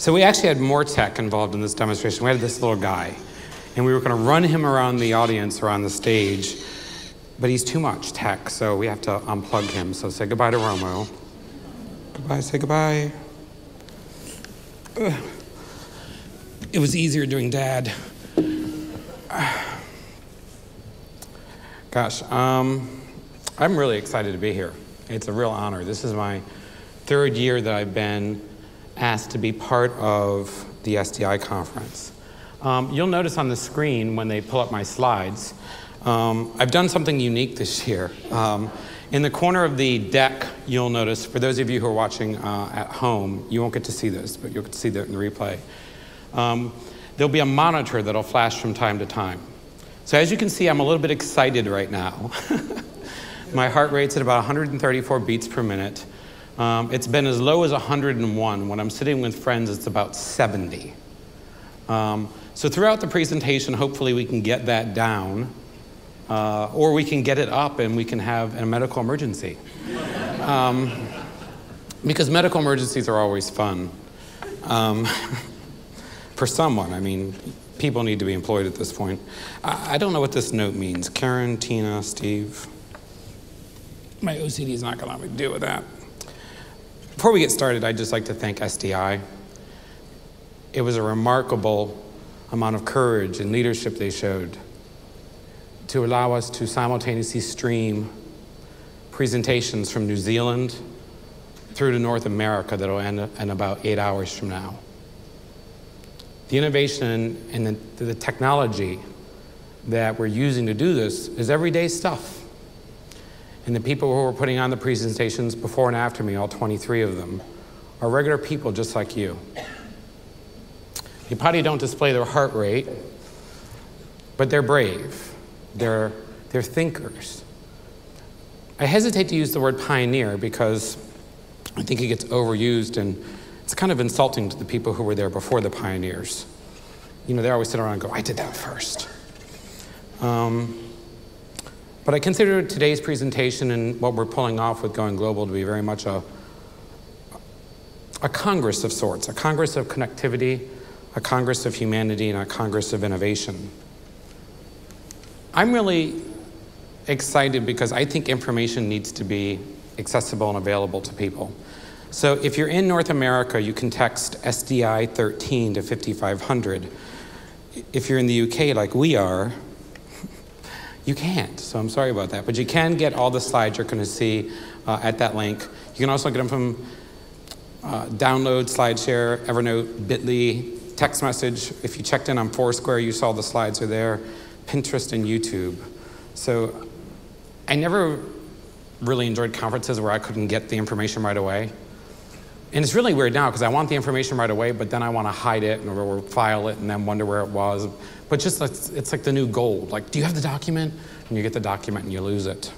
So we actually had more tech involved in this demonstration. We had this little guy, and we were going to run him around the audience or on the stage, but he's too much tech, so we have to unplug him. So say goodbye to Romo. Goodbye, say goodbye. Ugh. It was easier doing Dad. Gosh, I'm really excited to be here. It's a real honor. This is my third year that I've been asked to be part of the SDI conference. You'll notice on the screen when they pull up my slides, I've done something unique this year. In the corner of the deck, you'll notice, for those of you who are watching at home, you won't get to see this, but you'll get to see that in the replay. There'll be a monitor that'll flash from time to time. So as you can see, I'm a little bit excited right now. My heart rate's at about 134 beats per minute. It's been as low as 101. When I'm sitting with friends, it's about 70. So throughout the presentation, hopefully we can get that down, or we can get it up and we can have a medical emergency. Because medical emergencies are always fun. For someone, I mean, people need to be employed at this point. I don't know what this note means. Karen, Tina, Steve. My OCD is not going to let me deal with that. Before we get started, I'd just like to thank SDI. It was a remarkable amount of courage and leadership they showed to allow us to simultaneously stream presentations from New Zealand through to North America that will end in about 8 hours from now. The innovation and the technology that we're using to do this is everyday stuff. And the people who are putting on the presentations before and after me, all 23 of them, are regular people just like you. They probably don't display their heart rate, but they're brave. They're thinkers. I hesitate to use the word pioneer because I think it gets overused and it's kind of insulting to the people who were there before the pioneers. You know, they always sit around and go, I did that first. But I consider today's presentation and what we're pulling off with going global to be very much a congress of sorts, a congress of connectivity, a congress of humanity, and a congress of innovation. I'm really excited because I think information needs to be accessible and available to people. So if you're in North America, you can text SDI13 to 5500. If you're in the UK like we are, you can't, so I'm sorry about that. But you can get all the slides you're going to see at that link. You can also get them from Download, SlideShare, Evernote, Bitly, text message. If you checked in on Foursquare, you saw the slides are there, Pinterest and YouTube. So I never really enjoyed conferences where I couldn't get the information right away. And it's really weird now because I want the information right away, but then I want to hide it or file it and then wonder where it was. But just it's like the new gold. Like, do you have the document? And you get the document and you lose it.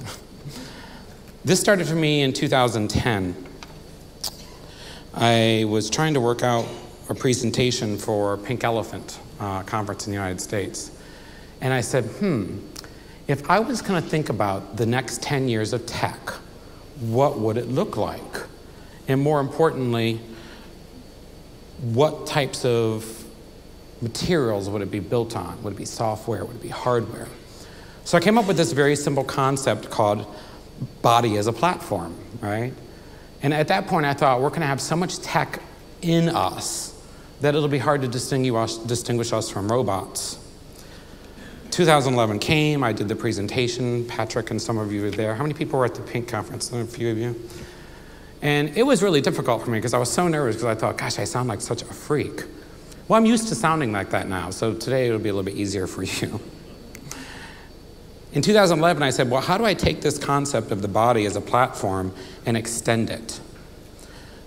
This started for me in 2010. I was trying to work out a presentation for Pink Elephant conference in the United States. And I said, if I was going to think about the next 10 years of tech, what would it look like? And more importantly, what types of materials would it be built on? Would it be software? Would it be hardware? So I came up with this very simple concept called body as a platform, right? And at that point, I thought, we're going to have so much tech in us that it'll be hard to distinguish us from robots. 2011 came, I did the presentation. Patrick and some of you were there. How many people were at the Pink conference? A few of you. And it was really difficult for me because I was so nervous because I thought, gosh, I sound like such a freak. Well, I'm used to sounding like that now, so today it'll be a little bit easier for you. In 2011, I said, well, how do I take this concept of the body as a platform and extend it?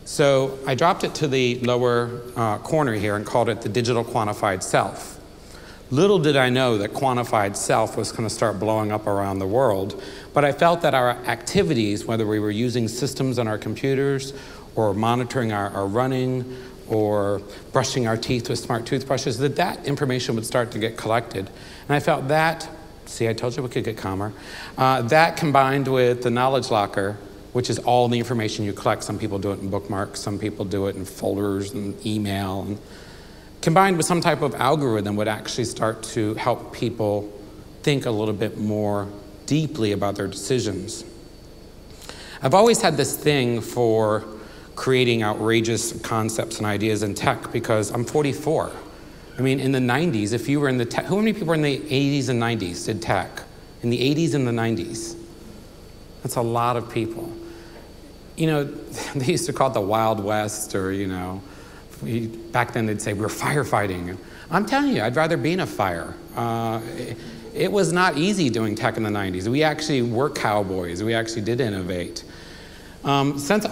So I dropped it to the lower corner here and called it the digital quantified self. Little did I know that quantified self was going to start blowing up around the world, but I felt that our activities, whether we were using systems on our computers or monitoring our running or brushing our teeth with smart toothbrushes, that information would start to get collected. And I felt that, see, I told you we could get calmer, that combined with the knowledge locker which is all the information you collect. Some people do it in bookmarks, some people do it in folders and email. And combined with some type of algorithm would actually start to help people think a little bit more deeply about their decisions. I've always had this thing for creating outrageous concepts and ideas in tech because I'm 44. I mean, in the 90s, if you were in the tech, how many people in the 80s and 90s did tech? In the 80s and the 90s? That's a lot of people. You know, they used to call it the Wild West, or, you know, back then they'd say we're firefighting. I'm telling you, I'd rather be in a fire. It was not easy doing tech in the 90s. We actually were cowboys. We actually did innovate. Since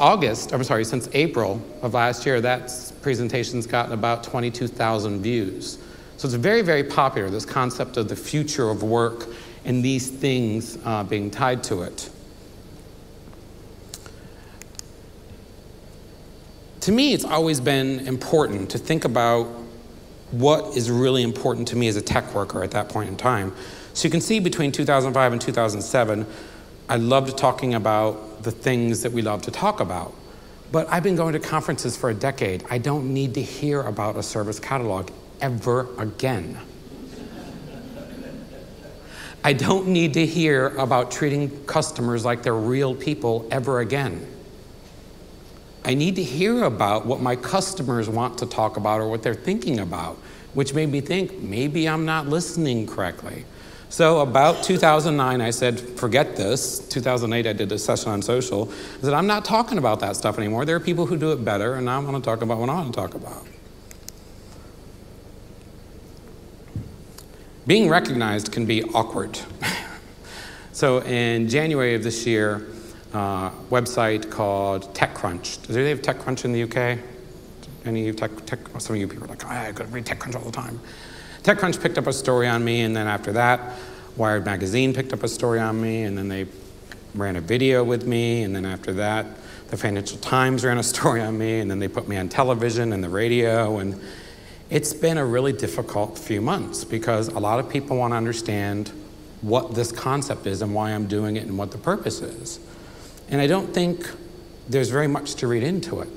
April of last year, that presentation's gotten about 22,000 views. So it's very, very popular, this concept of the future of work and these things being tied to it. To me, it's always been important to think about what is really important to me as a tech worker at that point in time. So you can see between 2005 and 2007, I loved talking about the things that we love to talk about. But I've been going to conferences for a decade. I don't need to hear about a service catalog ever again. I don't need to hear about treating customers like they're real people ever again. I need to hear about what my customers want to talk about or what they're thinking about, which made me think, maybe I'm not listening correctly. So about 2009, I said, forget this. 2008, I did a session on social. I said, I'm not talking about that stuff anymore. There are people who do it better, and I want to talk about what I want to talk about. Being recognized can be awkward. So in January of this year, a website called TechCrunch. Do they have TechCrunch in the UK? Any tech? Some of you people are like, I gotta read TechCrunch all the time. TechCrunch picked up a story on me, and then after that, Wired Magazine picked up a story on me, and then they ran a video with me, and then after that, the Financial Times ran a story on me, and then they put me on television and the radio, and it's been a really difficult few months because a lot of people want to understand what this concept is and why I'm doing it and what the purpose is. And I don't think there's very much to read into it.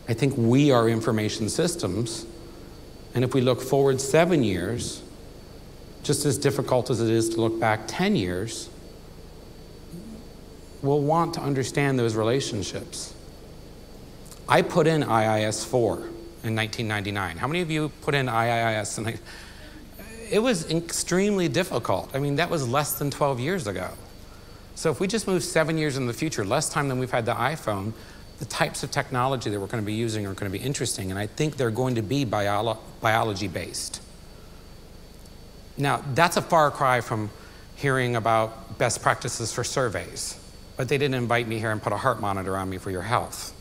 I think we are information systems, and if we look forward 7 years, just as difficult as it is to look back 10 years, we'll want to understand those relationships. I put in IIS-4 in 1999. How many of you put in IIS? It was extremely difficult. I mean, that was less than 12 years ago. So if we just move 7 years in the future, less time than we've had the iPhone, the types of technology that we're going to be using are going to be interesting, and I think they're going to be biology-based. Now, that's a far cry from hearing about best practices for surveys, but they didn't invite me here and put a heart monitor on me for your health.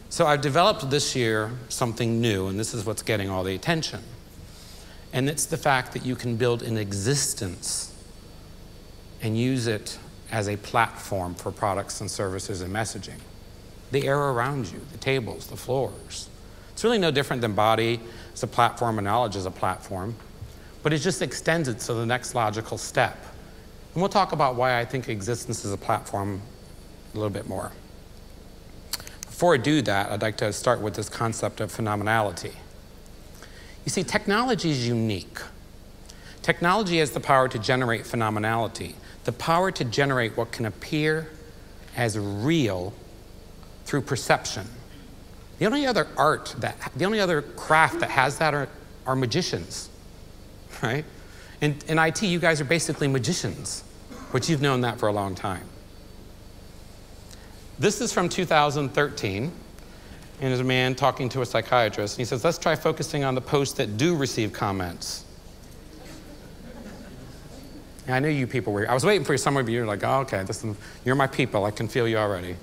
So I've developed this year something new, and this is what's getting all the attention. And it's the fact that you can build an existence and use it as a platform for products and services and messaging. The air around you, the tables, the floors. It's really no different than body as a platform and knowledge as a platform, but it just extends it to the next logical step. And we'll talk about why I think existence is a platform a little bit more. Before I do that, I'd like to start with this concept of phenomenality. You see, technology is unique. Technology has the power to generate phenomenality, the power to generate what can appear as real through perception. The only other craft that has that are magicians, right? In IT, you guys are basically magicians, but you've known that for a long time. This is from 2013, and there's a man talking to a psychiatrist, and he says, let's try focusing on the posts that do receive comments. And I knew you people were here. I was waiting for some of you. You're like, oh, okay, you're my people. I can feel you already.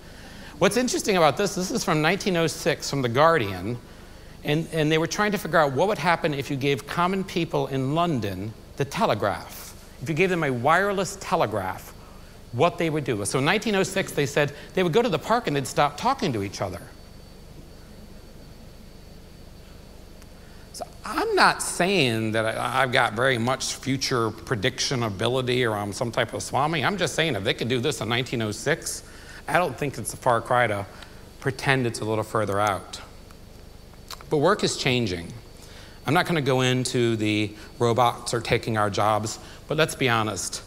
What's interesting about this is from 1906 from The Guardian, and they were trying to figure out what would happen if you gave common people in London the telegraph. If you gave them a wireless telegraph, what they would do. So in 1906, they said they would go to the park and they'd stop talking to each other. So I'm not saying that I've got very much future prediction ability or I'm some type of Swami. I'm just saying if they could do this in 1906, I don't think it's a far cry to pretend it's a little further out. But work is changing. I'm not going to go into the robots are taking our jobs, but let's be honest.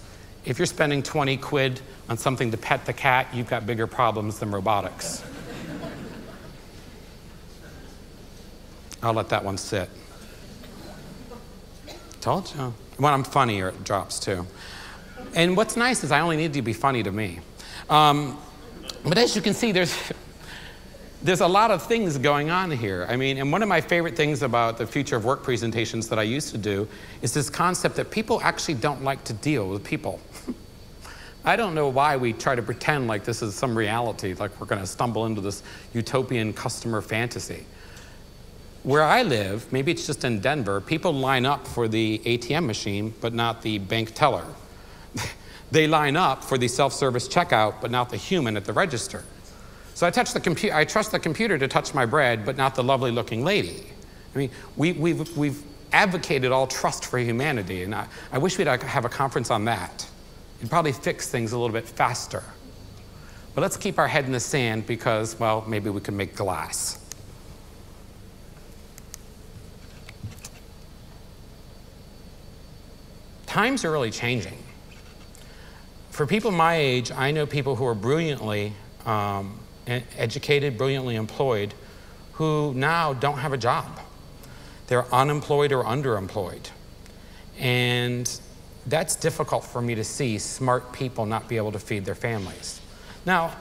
If you're spending 20 quid on something to pet the cat, you've got bigger problems than robotics. I'll let that one sit. Told you. When I'm funnier, it drops too. And what's nice is I only need to be funny to me. But as you can see, there's a lot of things going on here. I mean, and one of my favorite things about the future of work presentations that I used to do is this concept that people actually don't like to deal with people. I don't know why we try to pretend like this is some reality, like we're going to stumble into this utopian customer fantasy. Where I live, maybe it's just in Denver, people line up for the ATM machine, but not the bank teller. They line up for the self-service checkout, but not the human at the register. So I trust the computer to touch my bread, but not the lovely-looking lady. I mean, we've advocated all trust for humanity, and I wish we'd have a conference on that. It'd probably fix things a little bit faster. But let's keep our head in the sand because, well, maybe we can make glass. Times are really changing. For people my age, I know people who are brilliantly educated, brilliantly employed, who now don't have a job. They're unemployed or underemployed. And that's difficult for me to see smart people not be able to feed their families. Now,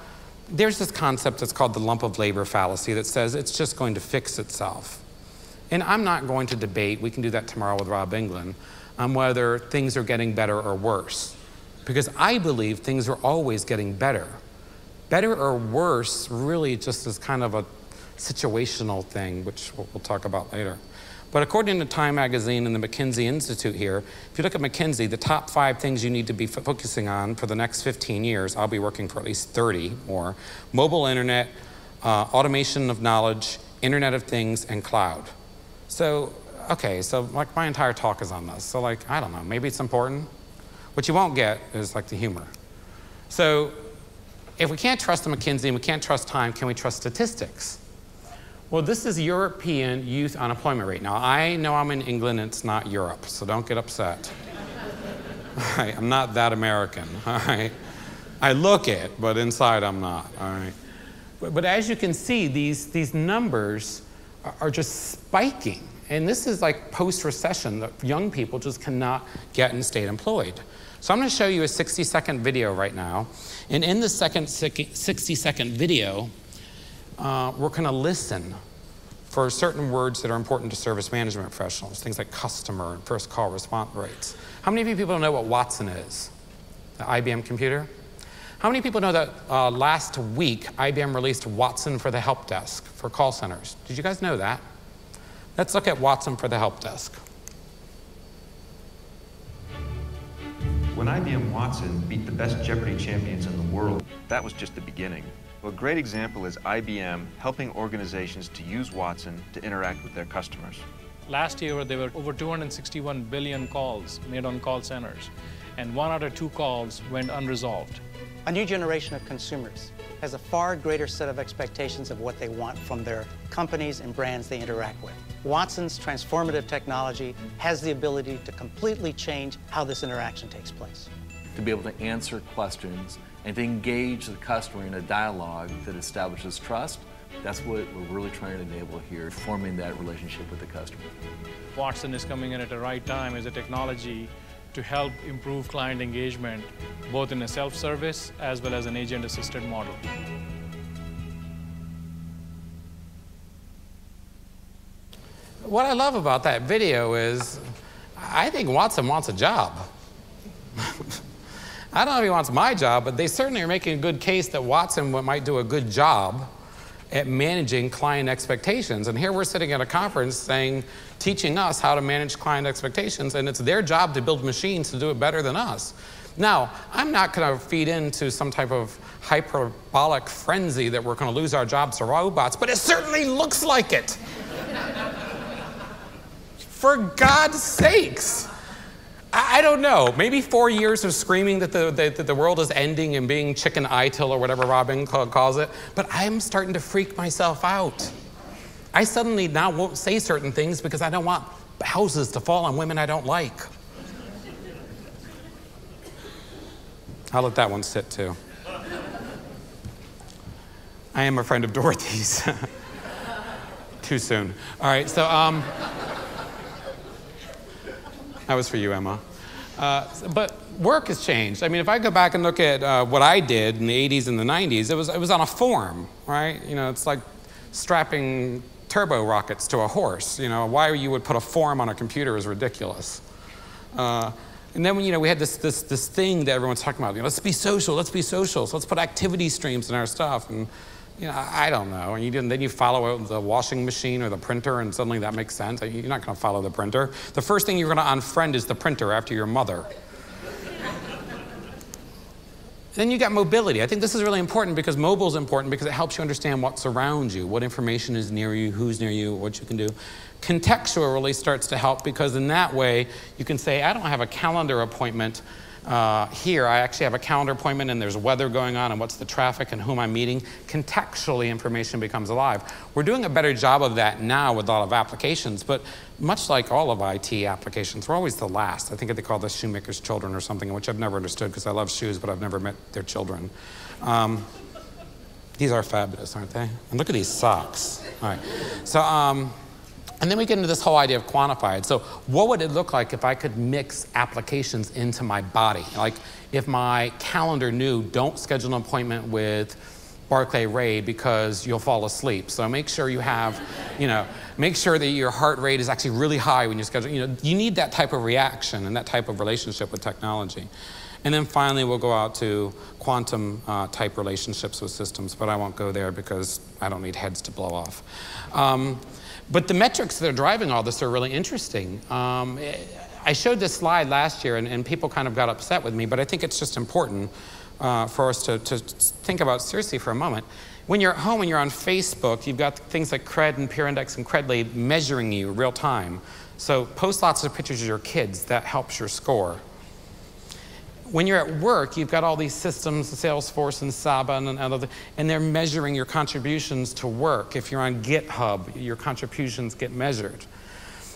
there's this concept that's called the lump of labor fallacy that says it's just going to fix itself. And I'm not going to debate, we can do that tomorrow with Rob England, on whether things are getting better or worse. Because I believe things are always getting better. Better or worse really just is kind of a situational thing, which we'll talk about later. But according to Time Magazine and the McKinsey Institute here, if you look at McKinsey, the top 5 things you need to be focusing on for the next 15 years, I'll be working for at least 30 more, mobile internet, automation of knowledge, Internet of Things, and cloud. So, okay, so like my entire talk is on this. So like, I don't know, maybe it's important. What you won't get is like the humor. So if we can't trust the McKinsey and we can't trust Time, can we trust statistics? Well, this is European youth unemployment rate. Now, I know I'm in England and it's not Europe, so don't get upset. All right, I'm not that American, all right? I look it, but inside I'm not, all right? But as you can see, these numbers are just spiking. And this is like post-recession, that young people just cannot get and stay employed. So I'm going to show you a 60-second video right now. And in the 60-second video, we're going to listen for certain words that are important to service management professionals, things like customer and first call response rates. How many of you people know what Watson is? The IBM computer? How many people know that last week IBM released Watson for the help desk for call centers? Did you guys know that? Let's look at Watson for the help desk. When IBM Watson beat the best Jeopardy champions in the world, that was just the beginning. A great example is IBM helping organizations to use Watson to interact with their customers. Last year, there were over 261 billion calls made on call centers, and 1 out of 2 calls went unresolved. A new generation of consumers has a far greater set of expectations of what they want from their companies and brands they interact with. Watson's transformative technology has the ability to completely change how this interaction takes place. To be able to answer questions and to engage the customer in a dialogue that establishes trust, that's what we're really trying to enable here, forming that relationship with the customer. Watson is coming in at the right time as a technology to help improve client engagement, both in a self-service as well as an agent-assisted model. What I love about that video is, I think Watson wants a job. I don't know if he wants my job, but they certainly are making a good case that Watson might do a good job at managing client expectations. And here we're sitting at a conference teaching us how to manage client expectations, and it's their job to build machines to do it better than us. Now, I'm not going to feed into some type of hyperbolic frenzy that we're going to lose our jobs to robots, but it certainly looks like it. For God's sakes. I don't know. Maybe 4 years of screaming that the world is ending and being chicken itil or whatever Robin calls it. But I'm starting to freak myself out. I suddenly now won't say certain things because I don't want houses to fall on women I don't like. I'll let that one sit too. I am a friend of Dorothy's. Too soon. All right, so that was for you, Emma. But work has changed. I mean, if I go back and look at what I did in the 80s and the 90s, it was on a form, right? You know, it's like strapping turbo rockets to a horse. You know, why you would put a form on a computer is ridiculous. And then, we had this thing that everyone's talking about. Let's be social. Let's be social. So let's put activity streams in our stuff. And I don't know. And then you follow the washing machine or the printer, and suddenly that makes sense. You're not going to follow the printer. The first thing you're going to unfriend is the printer after your mother. Then you got mobility. I think this is really important because mobile is important because it helps you understand what's around you, what information is near you, who's near you, what you can do. Contextual really starts to help because in that way you can say, I don't have a calendar appointment here. I actually have a calendar appointment and there's weather going on and what's the traffic and whom I'm meeting. Contextually, information becomes alive. We're doing a better job of that now with a lot of applications, but much like all of IT applications, we're always the last. I think they call this shoemaker's children or something, which I've never understood because I love shoes, but I've never met their children. These are fabulous, aren't they? And look at these socks. All right. So, and then we get into this whole idea of quantified. So what would it look like if I could mix applications into my body? Like if my calendar knew, don't schedule an appointment with Barclay Ray because you'll fall asleep. So make sure you have, make sure that your heart rate is actually really high when you schedule. You need that type of reaction and that type of relationship with technology. And then finally, we'll go out to quantum type relationships with systems, but I won't go there because I don't need heads to blow off. But the metrics that are driving all this are really interesting. I showed this slide last year, and people kind of got upset with me, but I think it's just important for us to think about seriously for a moment. When you're at home and you're on Facebook, you've got things like Cred and Peer Index and Credly measuring you real time. So post lots of pictures of your kids, that helps your score. When you're at work, you've got all these systems, Salesforce and Saba and other, and they're measuring your contributions to work. If you're on GitHub, your contributions get measured.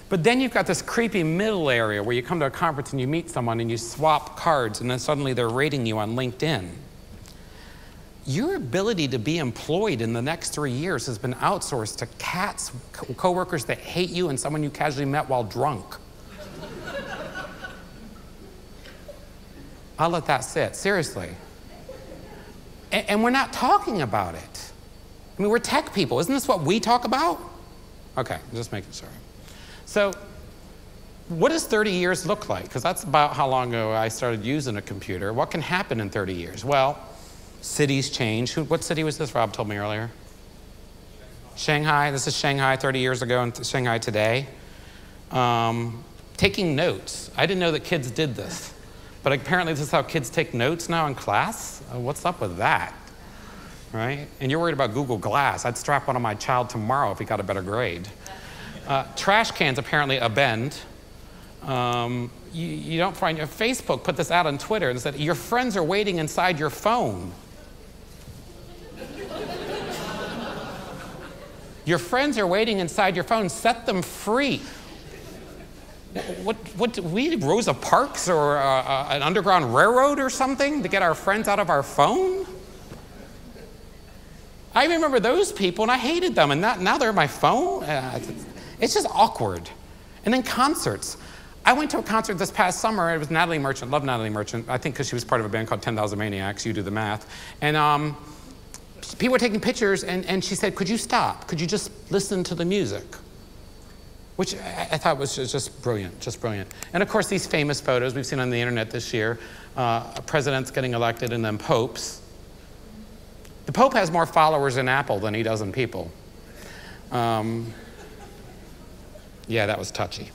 But then you've got this creepy middle area where you come to a conference and you meet someone and you swap cards and then suddenly they're rating you on LinkedIn. Your ability to be employed in the next 3 years has been outsourced to cats, coworkers that hate you, and someone you casually met while drunk. I'll let that sit, seriously. And we're not talking about it. I mean, we're tech people. Isn't this what we talk about? Okay, just making sure. So what does 30 years look like? Because that's about how long ago I started using a computer. What can happen in 30 years? Well, cities change. What city was this? Rob told me earlier. Shanghai. This is Shanghai 30 years ago and Shanghai today. Taking notes. I didn't know that kids did this. But apparently this is how kids take notes now in class? What's up with that? Right? And you're worried about Google Glass. I'd strap one on my child tomorrow if he got a better grade. Trash cans apparently abend. You don't find, Facebook put this out on Twitter and said, your friends are waiting inside your phone. Your friends are waiting inside your phone, set them free. What we need Rosa Parks or an underground railroad or something to get our friends out of our phone? I remember those people and I hated them, and now they're on my phone. It's just awkward. And then concerts. I went to a concert this past summer. It was Natalie Merchant. Love Natalie Merchant. I think because she was part of a band called 10,000 Maniacs. You do the math. And people were taking pictures, and she said, could you stop? Could you just listen to the music? Which I thought was just brilliant, just brilliant. And of course, these famous photos we've seen on the internet this year, presidents getting elected and then popes. The Pope has more followers in Apple than he does in people. Yeah, that was touchy.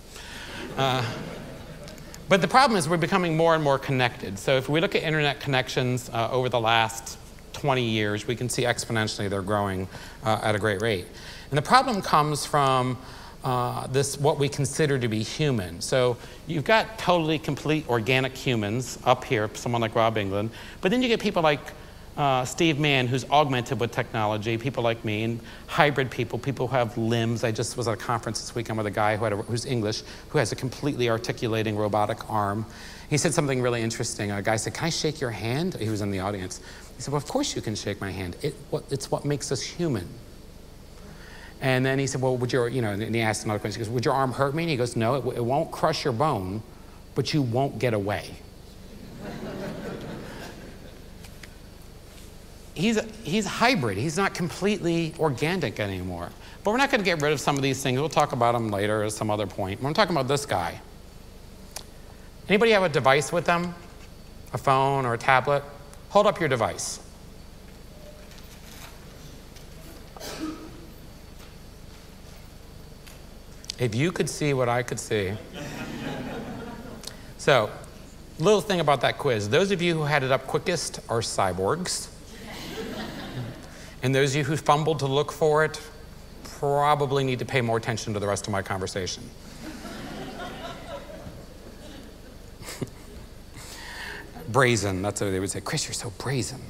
But the problem is we're becoming more and more connected. So if we look at internet connections over the last 20 years, we can see exponentially they're growing at a great rate. And the problem comes from this what we consider to be human. So you've got totally complete organic humans up here, someone like Rob England, but then you get people like Steve Mann, who's augmented with technology, people like me, and hybrid people, people who have limbs. I just was at a conference this weekend with a guy who's English, who has a completely articulating robotic arm. He said something really interesting. A guy said, "Can I shake your hand?" He was in the audience. He said, "Well, of course you can shake my hand. It's what makes us human." And then he said, "Well, and he asked another question. He goes, would your arm hurt me?" And he goes, "No, it won't crush your bone, but you won't get away." He's hybrid. He's not completely organic anymore. But we're not going to get rid of some of these things. We'll talk about them later at some other point. We're talking about this guy. Anybody have a device with them? A phone or a tablet? Hold up your device. If you could see what I could see. So, little thing about that quiz. Those of you who had it up quickest are cyborgs. And those of you who fumbled to look for it probably need to pay more attention to the rest of my conversation. Brazen, that's what they would say. "Chris, you're so brazen."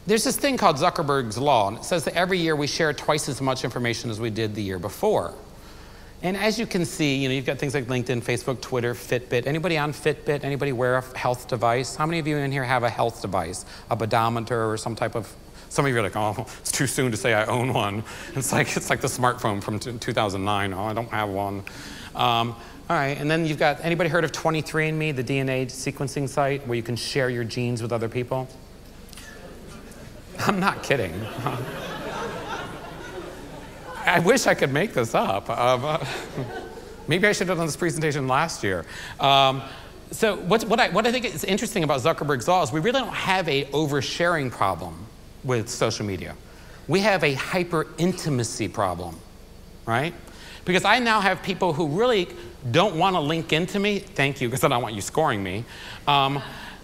There's this thing called Zuckerberg's Law, and it says that every year we share twice as much information as we did the year before. And as you can see, you've got things like LinkedIn, Facebook, Twitter, Fitbit. Anybody on Fitbit? Anybody wear a health device? How many of you in here have a health device? A pedometer or some type of, some of you are like, "Oh, it's too soon to say I own one." It's like the smartphone from 2009. "Oh, I don't have one." All right, and then you've got, anybody heard of 23andMe, the DNA sequencing site where you can share your genes with other people? I'm not kidding. I wish I could make this up. Maybe I should have done this presentation last year. So what I think is interesting about Zuckerberg's Law is we really don't have a oversharing problem with social media. We have a hyper-intimacy problem, right? Because I now have people who really don't want to link into me. Thank you, because I don't want you scoring me.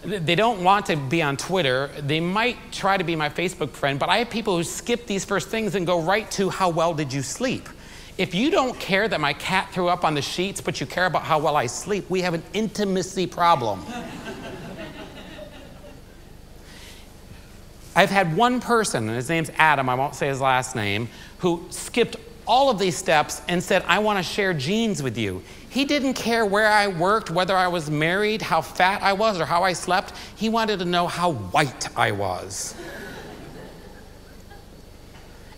They don't want to be on Twitter. They might try to be my Facebook friend, but I have people who skip these first things and go right to how well did you sleep. If you don't care that my cat threw up on the sheets, but you care about how well I sleep, we have an intimacy problem. I've had one person, and his name's Adam, I won't say his last name, who skipped all of these steps and said, "I want to share genes with you." He didn't care where I worked, whether I was married, how fat I was, or how I slept. He wanted to know how white I was.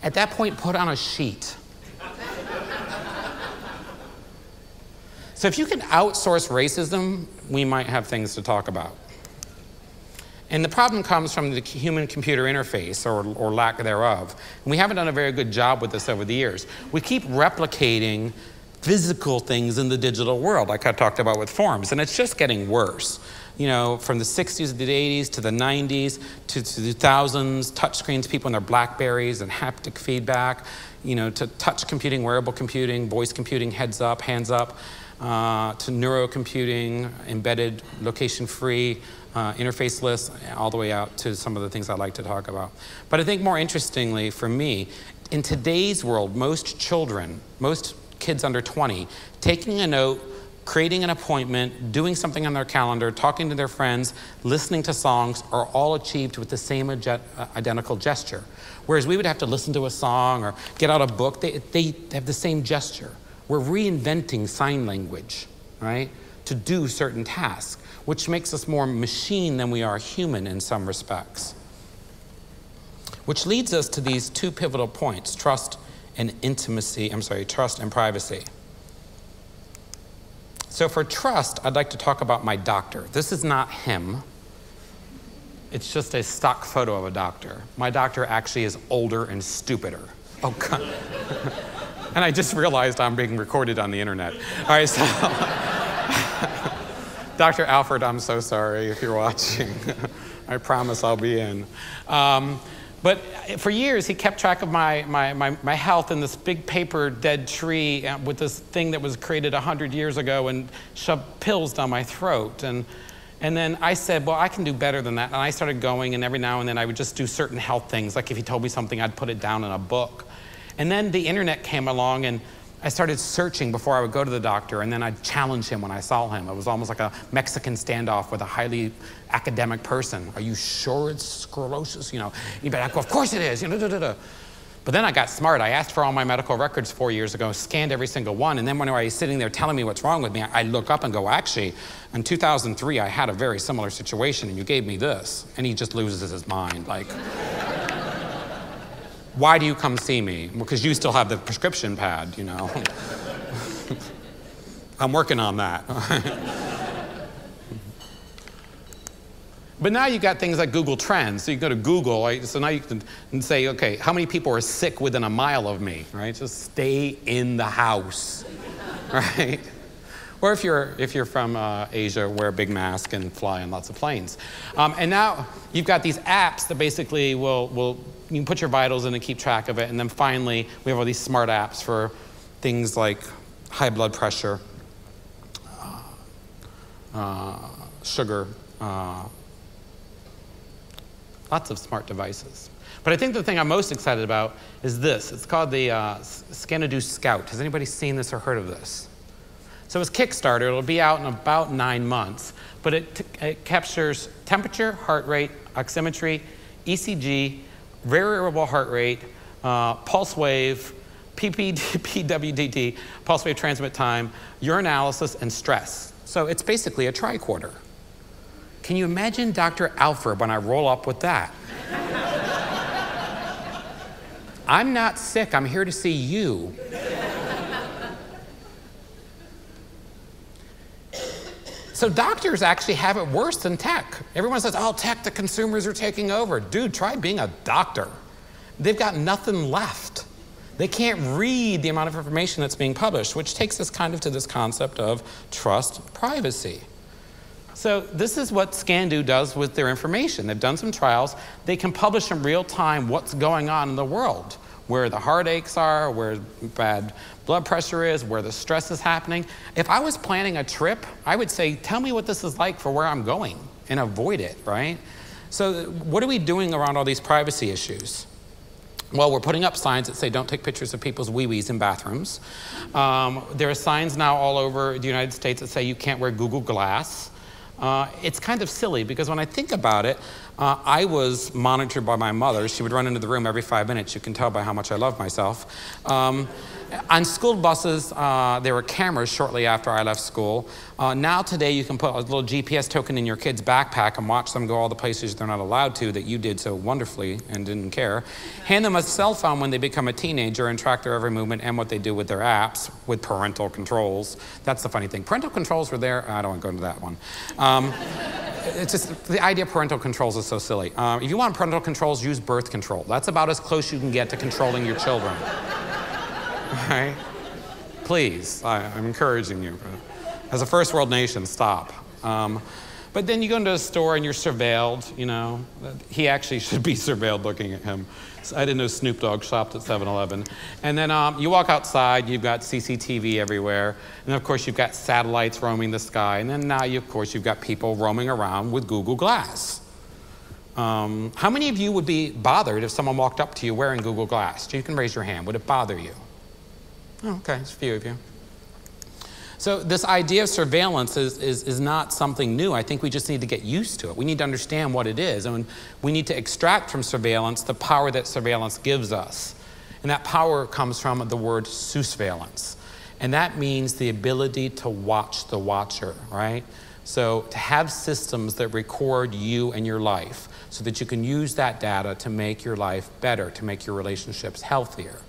At that point, put on a sheet. So if you can outsource racism, we might have things to talk about. And the problem comes from the human-computer interface, or lack thereof. And we haven't done a very good job with this over the years. We keep replicating physical things in the digital world, like I talked about with forms, and it's just getting worse. From the 60s to the 80s to the 90s to the 2000s, touchscreens, people in their BlackBerries and haptic feedback, to touch computing, wearable computing, voice computing, heads up, hands up, to neurocomputing, embedded, location-free, interfaceless, all the way out to some of the things I like to talk about. But I think more interestingly for me, in today's world, most kids under 20, taking a note, creating an appointment, doing something on their calendar, talking to their friends, listening to songs are all achieved with the same identical gesture. Whereas we would have to listen to a song or get out a book, they have the same gesture. We're reinventing sign language, right, to do certain tasks, which makes us more machine than we are human in some respects. Which leads us to these two pivotal points, trust and privacy. So for trust, I'd like to talk about my doctor. This is not him. It's just a stock photo of a doctor. My doctor actually is older and stupider. Oh, God. And I just realized I'm being recorded on the internet. All right, so Dr. Alfred, I'm so sorry if you're watching. I promise I'll be in. But for years, he kept track of my health in this big paper dead tree with this thing that was created 100 years ago and shoved pills down my throat. And then I said, well, I can do better than that. And I started going, and every now and then I would just do certain health things. Like if he told me something, I'd put it down in a book. And then the internet came along, and I started searching before I would go to the doctor, and then I'd challenge him when I saw him. It was almost like a Mexican standoff with a highly academic person. Are you sure it's sclerosis? You know, he'd be like, of course it is. You know, da, da, da. But then I got smart. I asked for all my medical records 4 years ago, scanned every single one, and then when I was sitting there telling me what's wrong with me, I look up and go, actually, in 2003, I had a very similar situation, and you gave me this. And he just loses his mind, like, why do you come see me? Because you still have the prescription pad, you know. I'm working on that. But now you got things like Google Trends. So you go to Google, right? So now you can say, okay, how many people are sick within a mile of me, right? Just stay in the house, right? Or if you're from Asia, wear a big mask and fly on lots of planes. And now you've got these apps that basically you can put your vitals in and keep track of it. And then finally, we have all these smart apps for things like high blood pressure, sugar, lots of smart devices. But I think the thing I'm most excited about is this. It's called the Xanadu Scout. Has anybody seen this or heard of this? So it's Kickstarter. It'll be out in about 9 months. But it captures temperature, heart rate, oximetry, ECG, variable heart rate, pulse wave, PWDT, pulse wave transmit time, urinalysis, and stress. So it's basically a tricorder. Can you imagine Dr. Alfred when I roll up with that? I'm not sick. I'm here to see you. So doctors actually have it worse than tech. Everyone says, oh, tech, the consumers are taking over. Dude, try being a doctor. They've got nothing left. They can't read the amount of information that's being published, which takes us kind of to this concept of trust, privacy. So this is what Scandu does with their information. They've done some trials. They can publish in real time what's going on in the world, where the heartaches are, where bad blood pressure is, where the stress is happening. If I was planning a trip, I would say, tell me what this is like for where I'm going and avoid it, right? So what are we doing around all these privacy issues? Well, we're putting up signs that say don't take pictures of people's wee-wees in bathrooms. There are signs now all over the United States that say you can't wear Google Glass. It's kind of silly because when I think about it, I was monitored by my mother. She would run into the room every 5 minutes. You can tell by how much I love myself. On school buses, there were cameras shortly after I left school. Now today you can put a little GPS token in your kid's backpack and watch them go all the places they're not allowed to that you did so wonderfully and didn't care. Hand them a cell phone when they become a teenager and track their every movement and what they do with their apps with parental controls. That's the funny thing. Parental controls were there. I don't want to go into that one. It's just the idea of parental controls is so silly. If you want parental controls, use birth control. That's about as close you can get to controlling your children. Right? Please, I'm encouraging you. As a first world nation, stop. But then you go into a store and you're surveilled, you know. He actually should be surveilled looking at him. So I didn't know Snoop Dogg shopped at 7-Eleven. And then you walk outside, you've got CCTV everywhere. And then, of course, you've got satellites roaming the sky. And then now, of course, you've got people roaming around with Google Glass. How many of you would be bothered if someone walked up to you wearing Google Glass? You can raise your hand. Would it bother you? Oh, okay, it's a few of you. So this idea of surveillance is not something new. I think we just need to get used to it. We need to understand what it is. And we need to extract from surveillance the power that surveillance gives us. And that power comes from the word sousveillance. And that means the ability to watch the watcher, right? So to have systems that record you and your life so that you can use that data to make your life better, to make your relationships healthier.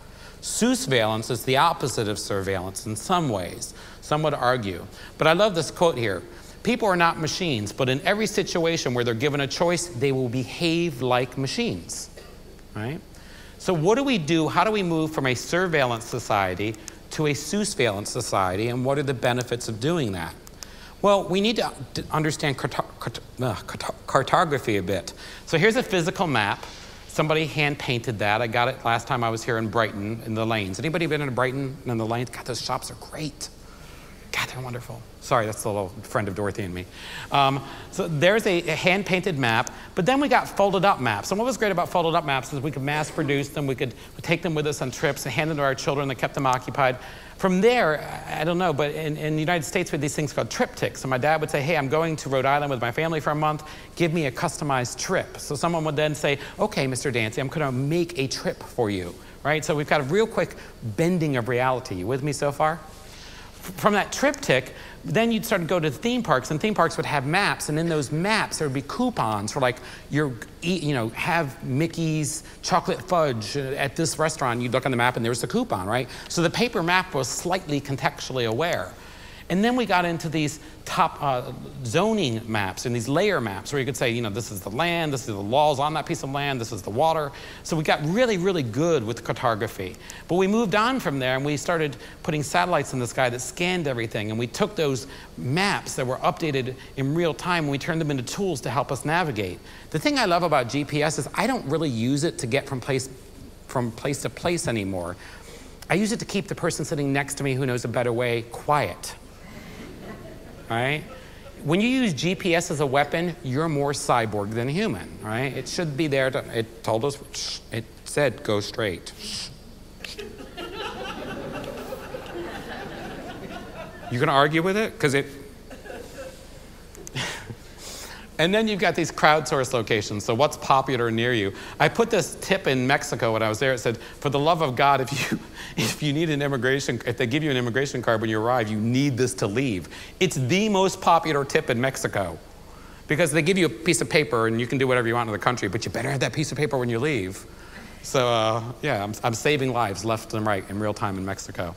Sousveillance is the opposite of surveillance in some ways. Some would argue. But I love this quote here. People are not machines, but in every situation where they're given a choice, they will behave like machines, right? So what do we do? How do we move from a surveillance society to a sousveillance society, and what are the benefits of doing that? Well, we need to understand cartography a bit. So here's a physical map. Somebody hand-painted that. I got it last time I was here in Brighton, in the lanes. Anybody been in Brighton, in the lanes? God, those shops are great. God, they're wonderful. Sorry, that's a little friend of Dorothy and me. So there's a hand-painted map, but then we got folded-up maps. And what was great about folded-up maps is we could mass-produce them, we could take them with us on trips and hand them to our children that kept them occupied. From there, I don't know, but in the United States, we had these things called triptychs. So my dad would say, hey, I'm going to Rhode Island with my family for a month. Give me a customized trip. So someone would then say, okay, Mr. Dancy, I'm going to make a trip for you. Right? So we've got a real quick bending of reality. You with me so far? From that triptych, then you'd start to go to theme parks, and theme parks would have maps, and in those maps there would be coupons for like, have Mickey's chocolate fudge at this restaurant. You'd look on the map and there's the coupon, right? So the paper map was slightly contextually aware. And then we got into these top zoning maps and these layer maps where you could say, this is the land, this is the laws on that piece of land, this is the water. So we got really, really good with cartography. But we moved on from there and we started putting satellites in the sky that scanned everything. And we took those maps that were updated in real time and we turned them into tools to help us navigate. The thing I love about GPS is I don't really use it to get from place to place anymore. I use it to keep the person sitting next to me who knows a better way quiet. Right? When you use GPS as a weapon, you're more cyborg than human, right? It should be there it told us, it said, go straight. You gonna argue with it? Because it, and then you've got these crowdsourced locations. So what's popular near you? I put this tip in Mexico when I was there. It said, for the love of God, if you need an immigration, if they give you an immigration card when you arrive, you need this to leave. It's the most popular tip in Mexico because they give you a piece of paper and you can do whatever you want in the country, but you better have that piece of paper when you leave. So yeah, I'm saving lives left and right in real time in Mexico.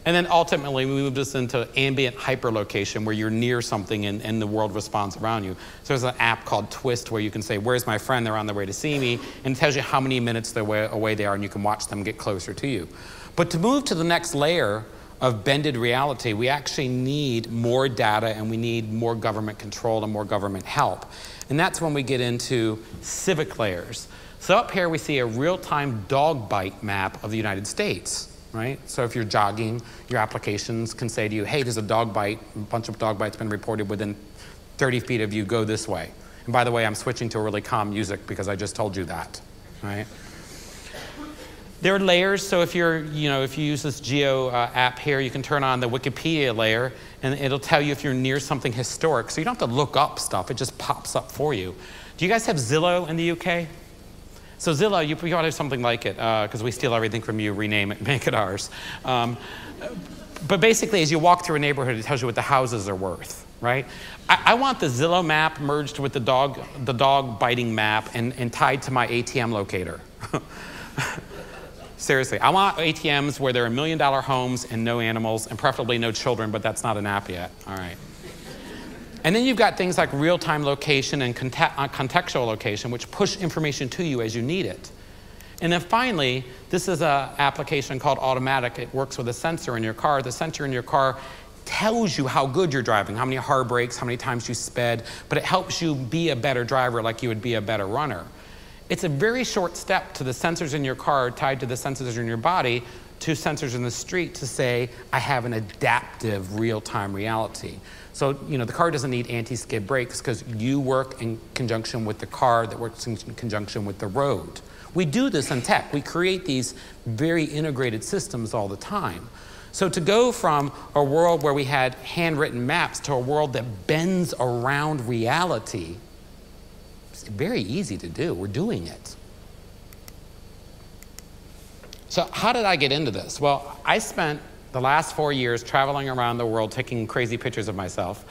And then ultimately, we moved us into ambient hyperlocation where you're near something and the world responds around you. So there's an app called Twist where you can say, where's my friend? They're on their way to see me. And it tells you how many minutes away they are, and you can watch them get closer to you. But to move to the next layer of bended reality, we actually need more data and we need more government control and more government help. And that's when we get into civic layers. So up here, we see a real-time dog bite map of the United States. Right? So if you're jogging, your applications can say to you, hey, there's a dog bite, a bunch of dog bites been reported within 30 feet of you, go this way. And by the way, I'm switching to a really calm music because I just told you that, right? There are layers, so if you use this Geo app here, you can turn on the Wikipedia layer and it'll tell you if you're near something historic. So you don't have to look up stuff, it just pops up for you. Do you guys have Zillow in the UK? So Zillow, you ought to have something like it, because we steal everything from you, rename it, make it ours. But basically, as you walk through a neighborhood, it tells you what the houses are worth, right? I want the Zillow map merged with the dog biting map and tied to my ATM locator. Seriously, I want ATMs where there are $1 million homes and no animals, and preferably no children, but that's not an app yet. All right. And then you've got things like real-time location and contextual location, which push information to you as you need it. And then finally, this is an application called Automatic. It works with a sensor in your car. The sensor in your car tells you how good you're driving, how many hard brakes, how many times you sped, but it helps you be a better driver like you would be a better runner. It's a very short step to the sensors in your car tied to the sensors in your body to sensors in the street to say, I have an adaptive real-time reality. So, the car doesn't need anti-skid brakes because you work in conjunction with the car that works in conjunction with the road. We do this in tech. We create these very integrated systems all the time. So to go from a world where we had handwritten maps to a world that bends around reality, it's very easy to do. We're doing it. So how did I get into this? Well, I spent the last 4 years traveling around the world taking crazy pictures of myself.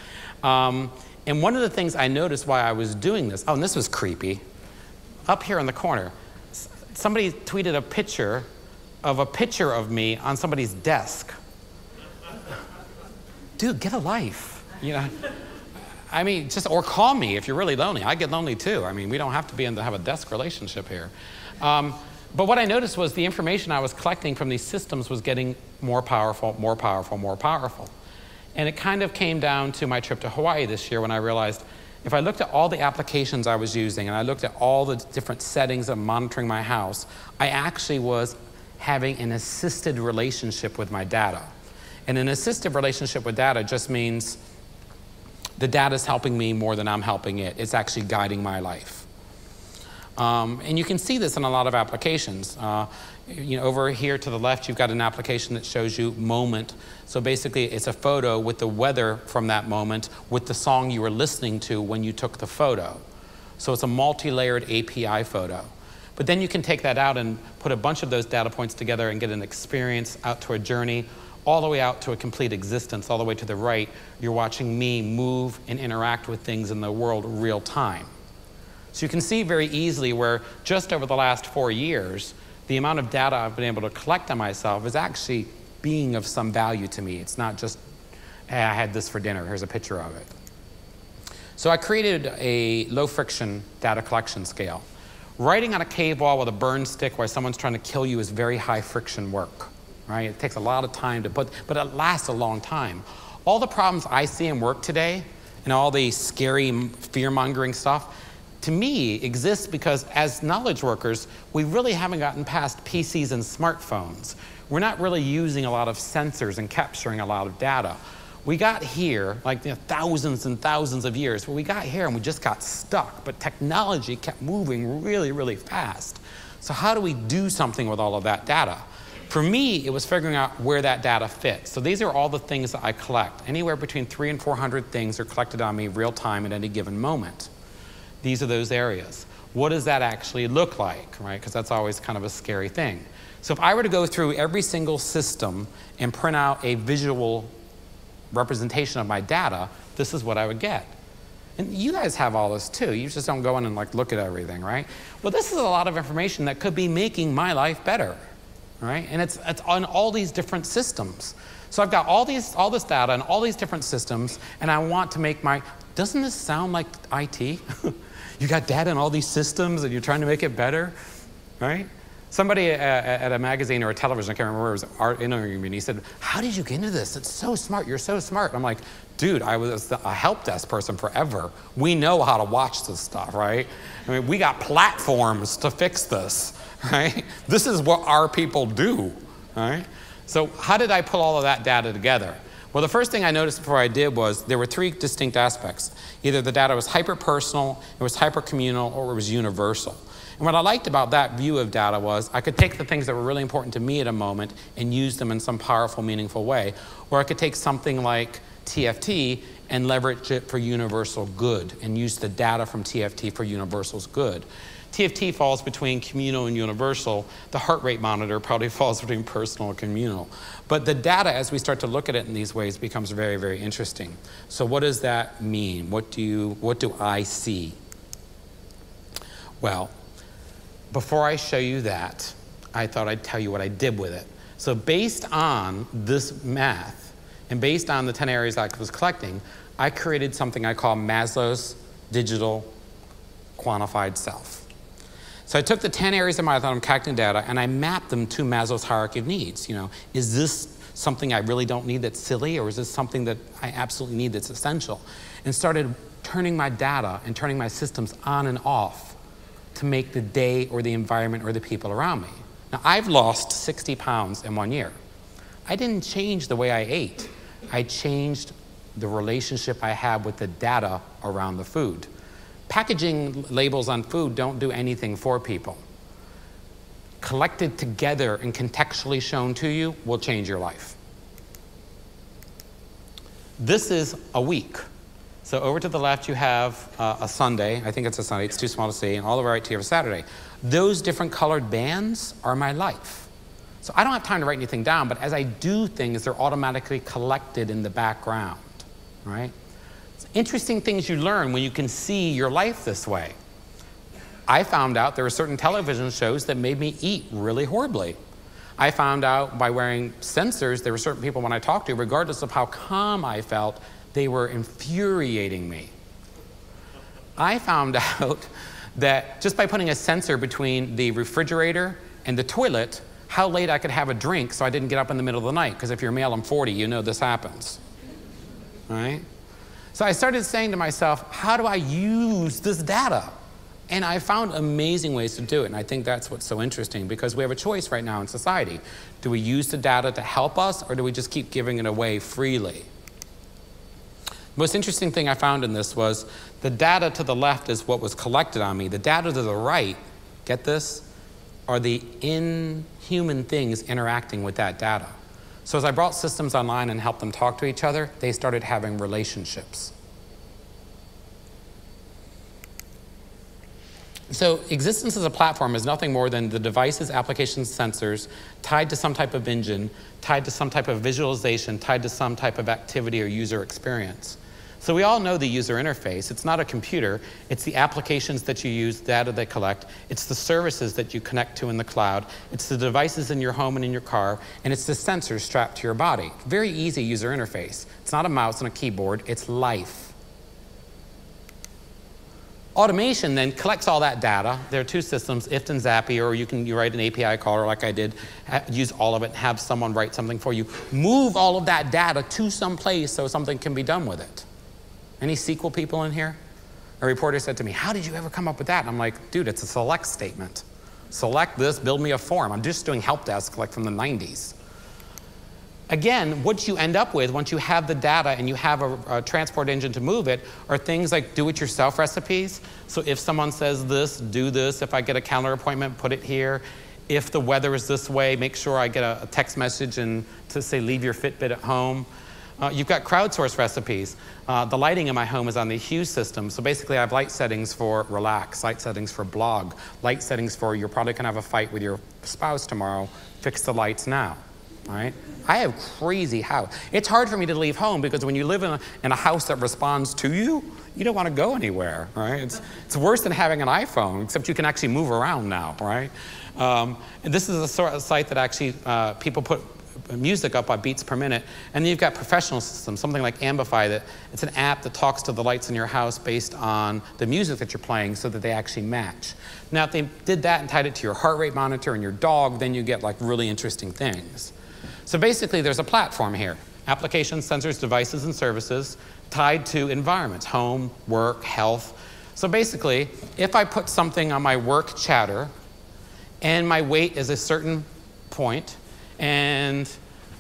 And one of the things I noticed while I was doing this, and this was creepy, up here in the corner, somebody tweeted a picture of me on somebody's desk. Dude, get a life, I mean, or call me if you're really lonely. I get lonely too. I mean, we don't have to have a desk relationship here. But what I noticed was the information I was collecting from these systems was getting more powerful, more powerful, more powerful. And it kind of came down to my trip to Hawaii this year when I realized if I looked at all the applications I was using and I looked at all the different settings of monitoring my house, I actually was having an assisted relationship with my data. And an assistive relationship with data just means the data is helping me more than I'm helping it. It's actually guiding my life. And you can see this in a lot of applications. Over here to the left, you've got an application that shows you moment. So basically, it's a photo with the weather from that moment with the song you were listening to when you took the photo. So it's a multi-layered API photo. But then you can take that out and put a bunch of those data points together and get an experience out to a journey, all the way out to a complete existence. All the way to the right, you're watching me move and interact with things in the world real time. So you can see very easily where just over the last 4 years, the amount of data I've been able to collect on myself is actually being of some value to me. It's not just, hey, I had this for dinner, here's a picture of it. So I created a low-friction data collection scale. Writing on a cave wall with a burn stick while someone's trying to kill you is very high-friction work, right? It takes a lot of time to put, but it lasts a long time. All the problems I see in work today, and all the scary fear-mongering stuff, to me, exists because as knowledge workers, we really haven't gotten past PCs and smartphones. We're not really using a lot of sensors and capturing a lot of data. We got here, like thousands and thousands of years, but we got here and we just got stuck. But technology kept moving really, really fast. So how do we do something with all of that data? For me, it was figuring out where that data fits. So these are all the things that I collect. Anywhere between 300 and 400 things are collected on me real time at any given moment. These are those areas. What does that actually look like, right? Because that's always kind of a scary thing. So if I were to go through every single system and print out a visual representation of my data, this is what I would get. And you guys have all this too. You just don't go in and like look at everything, right? Well, this is a lot of information that could be making my life better, right? And it's on all these different systems. So I've got all this data and all these different systems, and I want to make my, doesn't this sound like IT? You got data in all these systems and you're trying to make it better, right? Somebody at a magazine or a television, I can't remember, it was interviewing me, and he said, how did you get into this? It's so smart, you're so smart. I'm like, dude, I was a help desk person forever. We know how to watch this stuff, right? I mean, we got platforms to fix this, right? This is what our people do, right? So how did I pull all of that data together? Well, the first thing I noticed before I did was there were 3 distinct aspects. Either the data was hyper-personal, it was hyper-communal, or it was universal. And what I liked about that view of data was I could take the things that were really important to me at a moment and use them in some powerful, meaningful way. Or I could take something like TFT and leverage it for universal good and use the data from TFT for universal's good. TFT falls between communal and universal. The heart rate monitor probably falls between personal and communal. But the data, as we start to look at it in these ways, becomes very, very interesting. So what does that mean? What do I see? Well, before I show you that, I thought I'd tell you what I did with it. So based on this math, and based on the 10 areas I was collecting, I created something I call Maslow's digital quantified self. So I took the 10 areas of my life I'm collecting data and I mapped them to Maslow's hierarchy of needs. Is this something I really don't need that's silly, or is this something that I absolutely need that's essential? And started turning my data and turning my systems on and off to make the day or the environment or the people around me. Now, I've lost 60 pounds in 1 year. I didn't change the way I ate. I changed the relationship I have with the data around the food. Packaging labels on food don't do anything for people. Collected together and contextually shown to you will change your life. This is a week. So over to the left you have a Sunday. I think it's a Sunday, it's too small to see, and all the way right to your Saturday. Those different colored bands are my life. So I don't have time to write anything down, but as I do things, they're automatically collected in the background, right? Interesting things you learn when you can see your life this way. I found out there were certain television shows that made me eat really horribly. I found out by wearing sensors, there were certain people when I talked to, regardless of how calm I felt, they were infuriating me. I found out that just by putting a sensor between the refrigerator and the toilet, how late I could have a drink so I didn't get up in the middle of the night, because if you're male and 40, you know this happens, right? So I started saying to myself, how do I use this data? And I found amazing ways to do it, and I think that's what's so interesting, because we have a choice right now in society. Do we use the data to help us, or do we just keep giving it away freely? The most interesting thing I found in this was the data to the left is what was collected on me. The data to the right, get this, are the inhuman things interacting with that data. So as I brought systems online and helped them talk to each other, they started having relationships. So existence as a platform is nothing more than the devices, applications, sensors tied to some type of engine, tied to some type of visualization, tied to some type of activity or user experience. So we all know the user interface. It's not a computer. It's the applications that you use, data they collect. It's the services that you connect to in the cloud. It's the devices in your home and in your car. And it's the sensors strapped to your body. Very easy user interface. It's not a mouse and a keyboard. It's life. Automation then collects all that data. There are two systems, IFT and Zappy, or you write an API call, or like I did, use all of it and have someone write something for you. Move all of that data to some place so something can be done with it. Any SQL people in here? A reporter said to me, how did you ever come up with that? And I'm like, dude, it's a select statement. Select this, build me a form. I'm just doing help desk like from the 90s. Again, what you end up with once you have the data and you have a transport engine to move it are things like do-it-yourself recipes. So if someone says this, do this. If I get a calendar appointment, put it here. If the weather is this way, make sure I get a text message and to say leave your Fitbit at home. You've got crowdsourced recipes. The lighting in my home is on the Hue system. So basically I have light settings for relax, light settings for blog, light settings for you're probably going to have a fight with your spouse tomorrow, fix the lights now. All right? I have crazy house. It's hard for me to leave home because when you live in a house that responds to you, you don't want to go anywhere, right? It's worse than having an iPhone, except you can actually move around now, right? And this is a sort of site that actually people put music up by beats per minute. And then you've got professional systems, something like Amplify. It's an app that talks to the lights in your house based on the music that you're playing so that they actually match. Now, if they did that and tied it to your heart rate monitor and your dog, then you get like really interesting things. So basically, there's a platform here. Applications, sensors, devices, and services tied to environments, home, work, health. So basically, if I put something on my work chatter, and my weight is a certain point, and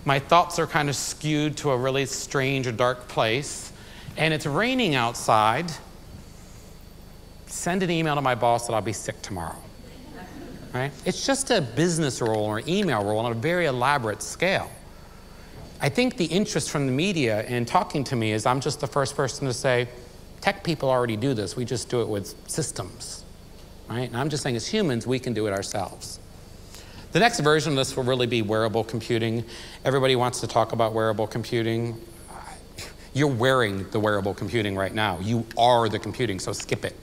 my thoughts are kind of skewed to a really strange or dark place, and it's raining outside, send an email to my boss that I'll be sick tomorrow. Right? It's just a business role or email role on a very elaborate scale. I think the interest from the media in talking to me is I'm just the first person to say, tech people already do this, we just do it with systems. Right? And I'm just saying as humans, we can do it ourselves. The next version of this will really be wearable computing. Everybody wants to talk about wearable computing. You're wearing the wearable computing right now. You are the computing, so skip it.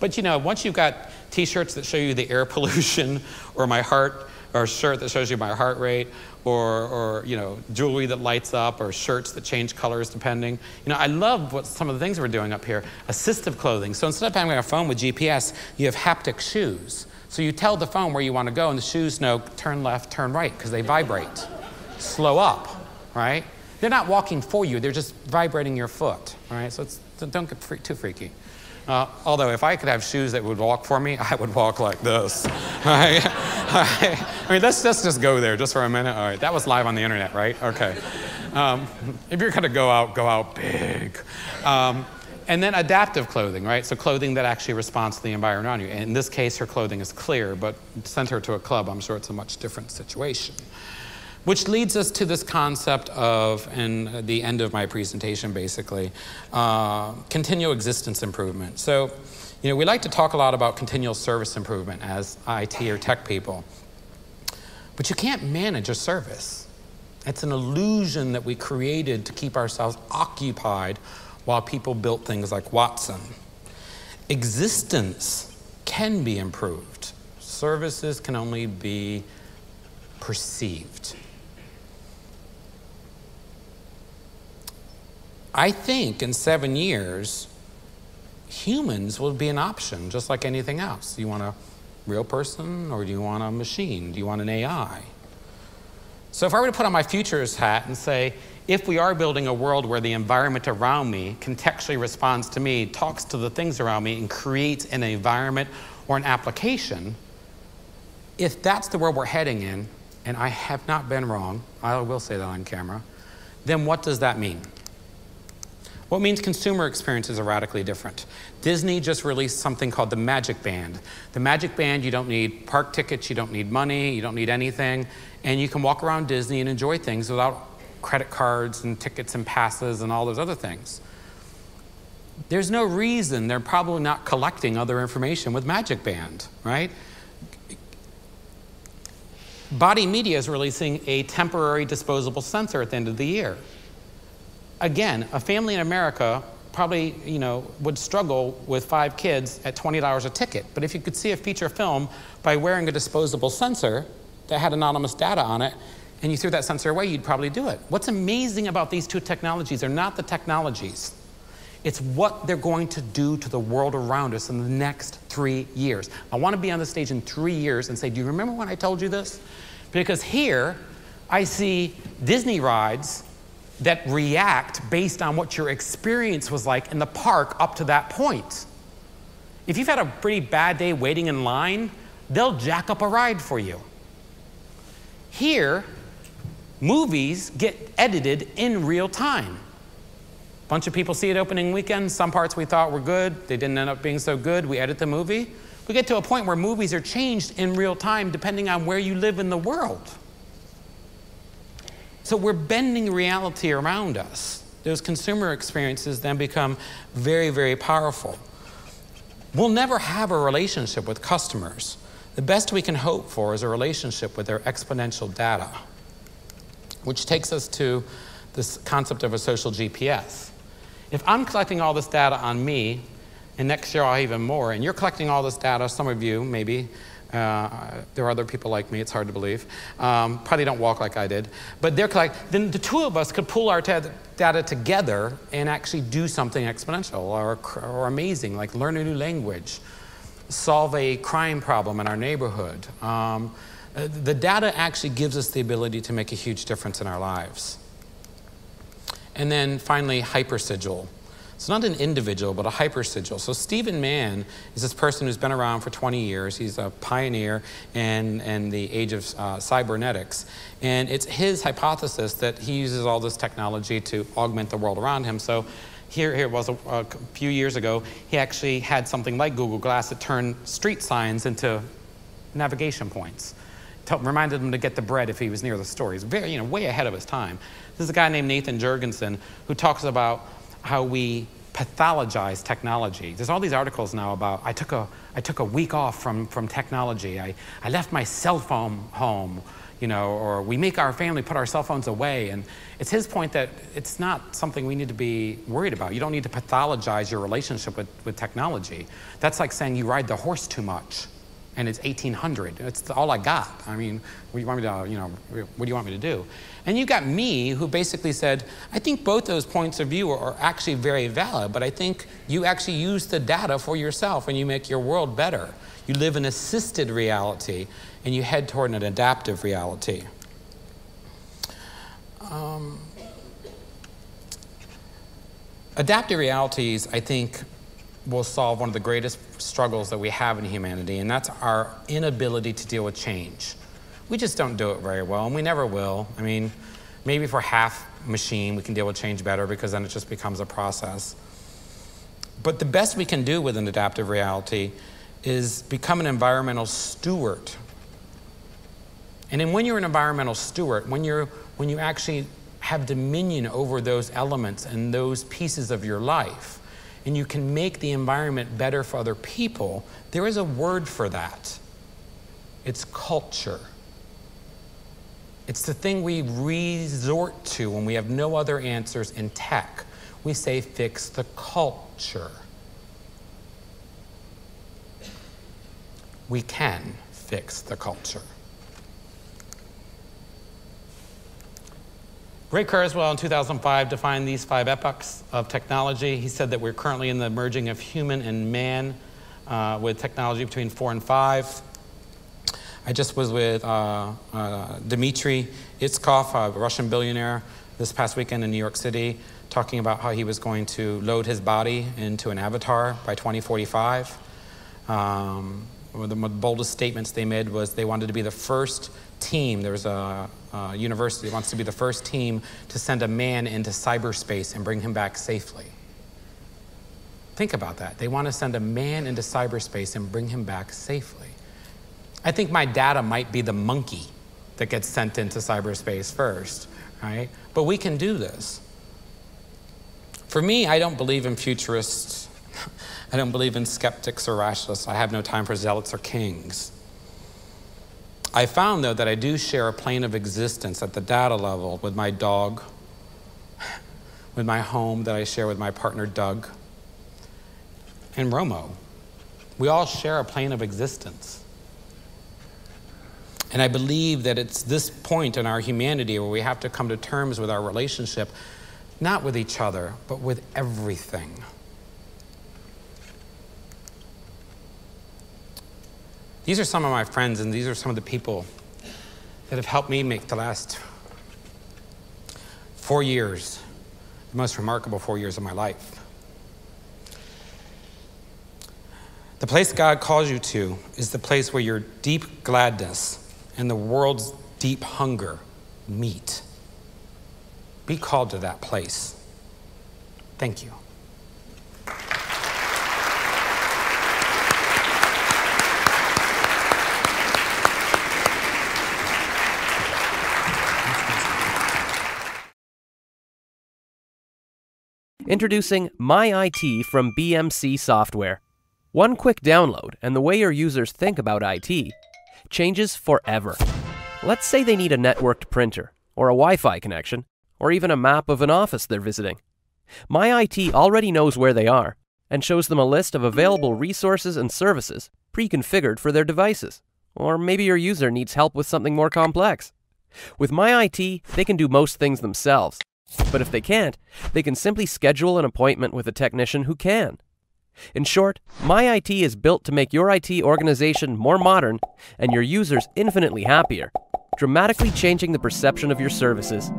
But you know, once you've got t-shirts that show you the air pollution, or my heart, or a shirt that shows you my heart rate, or you know, jewelry that lights up, or shirts that change colors depending. You know, I love what some of the things we're doing up here. Assistive clothing. So instead of having a phone with GPS, you have haptic shoes. So you tell the phone where you want to go, and the shoes know turn left, turn right, because they vibrate. Slow up, right? They're not walking for you, they're just vibrating your foot, right? So don't get too freaky. Although if I could have shoes that would walk for me, I would walk like this. Right? I mean, let's just go there just for a minute. All right, that was live on the internet, right? Okay. If you're gonna go out big. And then adaptive clothing, right? So clothing that actually responds to the environment around you. And in this case, her clothing is clear, but send her to a club, I'm sure it's a much different situation. Which leads us to this concept of, and the end of my presentation basically, continual existence improvement. So, you know, we like to talk a lot about continual service improvement as IT or tech people. But you can't manage a service. It's an illusion that we created to keep ourselves occupied while people built things like Watson. Existence can be improved. Services can only be perceived. I think in 7 years, humans will be an option, just like anything else. Do you want a real person, or do you want a machine? Do you want an AI? So if I were to put on my futures hat and say, If we are building a world where the environment around me contextually responds to me, talks to the things around me, and creates an environment or an application, if that's the world we're heading in, and I have not been wrong, I will say that on camera, then what does that mean? Well, it means consumer experiences are radically different. Disney just released something called the Magic Band. The Magic Band, you don't need park tickets, you don't need money, you don't need anything, and you can walk around Disney and enjoy things without credit cards and tickets and passes and all those other things. There's no reason they're probably not collecting other information with Magic Band, right? Body Media is releasing a temporary disposable sensor at the end of the year. Again, a family in America probably, would struggle with 5 kids at $20 a ticket. But if you could see a feature film by wearing a disposable sensor that had anonymous data on it, and you threw that sensor away, you'd probably do it. What's amazing about these two technologies are not the technologies. It's what they're going to do to the world around us in the next 3 years. I want to be on the stage in 3 years and say, do you remember when I told you this? Because here, I see Disney rides that react based on what your experience was like in the park up to that point. If you've had a pretty bad day waiting in line, they'll jack up a ride for you. Here, movies get edited in real time. A bunch of people see it opening weekend. Some parts we thought were good. They didn't end up being so good. We edit the movie. We get to a point where movies are changed in real time depending on where you live in the world. So we're bending reality around us. Those consumer experiences then become very, very powerful. We'll never have a relationship with customers. The best we can hope for is a relationship with their exponential data, which takes us to this concept of a social GPS. If I'm collecting all this data on me, and next year I'll have even more, and you're collecting all this data, some of you maybe, there are other people like me, it's hard to believe, probably don't walk like I did, but they're then the two of us could pull our data together and actually do something exponential or amazing, like learn a new language, solve a crime problem in our neighborhood. The data actually gives us the ability to make a huge difference in our lives. And then finally, hypersigil. So not an individual, but a hypersigil. So Stephen Mann is this person who's been around for 20 years. He's a pioneer in the age of cybernetics. And it's his hypothesis that he uses all this technology to augment the world around him. So here was a few years ago, he actually had something like Google Glass that turned street signs into navigation points. Reminded him to get the bread if he was near the store. He's very, way ahead of his time. This is a guy named Nathan Jurgensen who talks about how we pathologize technology. There's all these articles now about, I took a week off from technology. I left my cell phone home, or we make our family put our cell phones away. And it's his point that it's not something we need to be worried about. You don't need to pathologize your relationship with technology. That's like saying you ride the horse too much and it's 1800. It's all I got. I mean, what do you want me to, what do you want me to do? And you got me, who basically said, I think both those points of view are actually very valid, but I think you actually use the data for yourself and you make your world better. You live in assisted reality and you head toward an adaptive reality. Adaptive realities, I think, will solve one of the greatest struggles that we have in humanity, and that's our inability to deal with change. We just don't do it very well, and we never will. I mean, maybe if we're half machine, we can deal with change better because then it just becomes a process. But the best we can do with an adaptive reality is become an environmental steward. And then when you're an environmental steward, when you actually have dominion over those elements and those pieces of your life, and you can make the environment better for other people, there is a word for that. It's culture. It's the thing we resort to when we have no other answers in tech. We say, fix the culture. We can fix the culture. Ray Kurzweil in 2005 defined these 5 epochs of technology. He said that we're currently in the merging of human and man with technology between 4 and 5. I just was with Dmitry Itskov, a Russian billionaire, this past weekend in New York City, talking about how he was going to load his body into an avatar by 2045. One of the boldest statements they made was they wanted to be the first team. There was a university that wants to be the first team to send a man into cyberspace and bring him back safely. Think about that. They want to send a man into cyberspace and bring him back safely. I think my data might be the monkey that gets sent into cyberspace first, right? But we can do this. For me, I don't believe in futurists. I don't believe in skeptics or rationalists. I have no time for zealots or kings. I found, though, that I do share a plane of existence at the data level with my dog, with my home that I share with my partner, Doug, and Romo. We all share a plane of existence. And I believe that it's this point in our humanity where we have to come to terms with our relationship, not with each other, but with everything. These are some of my friends, and these are some of the people that have helped me make the last 4 years, the most remarkable 4 years of my life. The place God calls you to is the place where your deep gladness and the world's deep hunger meet. Be called to that place. Thank you. Introducing My IT from BMC Software. One quick download, and the way your users think about IT changes forever. Let's say they need a networked printer, or a Wi-Fi connection, or even a map of an office they're visiting. My IT already knows where they are, and shows them a list of available resources and services pre-configured for their devices. Or maybe your user needs help with something more complex. With My IT, they can do most things themselves. But if they can't, they can simply schedule an appointment with a technician who can. In short, My IT is built to make your IT organization more modern and your users infinitely happier, dramatically changing the perception of your services